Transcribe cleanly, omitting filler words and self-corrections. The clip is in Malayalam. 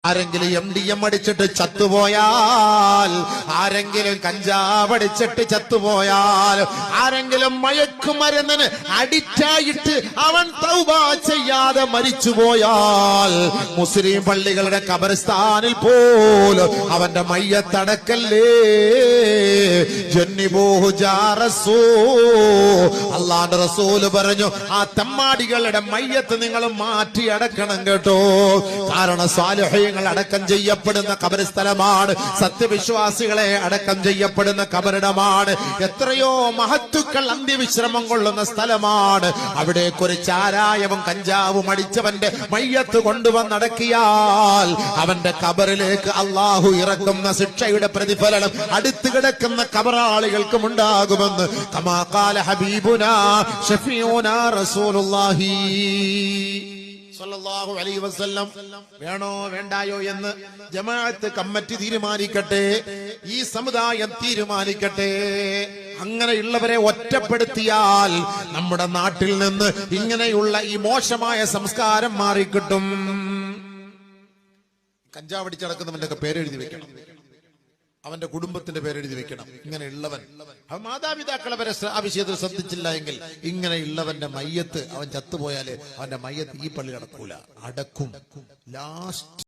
ആരെങ്കിലും MDM അടിച്ചിട്ട് ചത്തുപോയാൽ, ആരെങ്കിലും കഞ്ചാവ് അടിച്ചിട്ട് ചത്തുപോയാൽ, ആരെങ്കിലും മയക്കുമരുന്നിന് അഡിക്റ്റായിട്ട് അവൻ തൗബ ചെയ്യാതെ മരിച്ചുപോയാൽ, മുസ്ലിം പള്ളികളുടെ ഖബർസ്ഥാനിൽ പോലും അവന്റെ മയ്യത്തടക്കല്ലേ. ജന്നിബൂഹു ജാറസൂ, അല്ലാഹുവിന്റെ റസൂല് പറഞ്ഞു, ആ തെമ്മാടികളുടെ മയ്യത്ത് നിങ്ങൾ മാറ്റി അടക്കണം കേട്ടോ. കാരണം സാലിഹീങ്ങൾ അടക്കം ചെയ്യപ്പെടുന്ന ഖബർസ്ഥലമാണ്, സത്യവിശ്വാസികളെ അടക്കം ചെയ്യപ്പെടുന്ന ഖബറിടമാണ്, എത്രയോ മഹത്തുക്കൾ അന്ത്യവിശ്രമം കൊള്ളുന്ന സ്ഥലമാണ്. അവിടേക്ക് ഒരു ചാരായവും കഞ്ചാവും അടിച്ചവന്റെ മയ്യത്ത് കൊണ്ടുവന്നടക്കിയാൽ അവന്റെ ഖബറിലേക്ക് അള്ളാഹു ഇറക്കുന്ന ശിക്ഷയുടെ പ്രതിഫലനം അടുത്ത് കിടക്കുന്ന ഖബറാളികൾക്കും ഉണ്ടാകുമെന്ന് കമാ ഖാല ഹബീബുനാ ശഫീഉനാ റസൂലുള്ളാഹി സല്ലല്ലാഹു അലൈഹി വസല്ലം. വേണോ വേണ്ടായോ എന്ന് ജമാഅത്ത് കമ്മിറ്റി തീരുമാനിക്കട്ടെ, ഈ സമുദായം തീരുമാനിക്കട്ടെ. അങ്ങനെയുള്ളവരെ ഒറ്റപ്പെടുത്തിയാൽ നമ്മുടെ നാട്ടിൽ നിന്ന് ഇങ്ങനെയുള്ള ഈ മോശമായ സംസ്കാരം മാറിക്കിട്ടും. കഞ്ചാവ് അടിച്ചടക്കുന്നവന്റെ ഒക്കെ പേരെഴുതി വെക്കണം, അവന്റെ കുടുംബത്തിന്റെ പേരെഴുതി വെക്കണം. ഇങ്ങനെയുള്ളവൻ മാതാപിതാക്കളെ വരെ ആ വിഷയത്തിൽ ശ്രദ്ധിച്ചില്ല എങ്കിൽ ഇങ്ങനെയുള്ളവന്റെ മയ്യത്ത് അവൻ ചത്തുപോയാല് അവന്റെ മയ്യത്ത് ഈ പള്ളി അടക്കൂല, അടക്കും ലാസ്റ്റ്.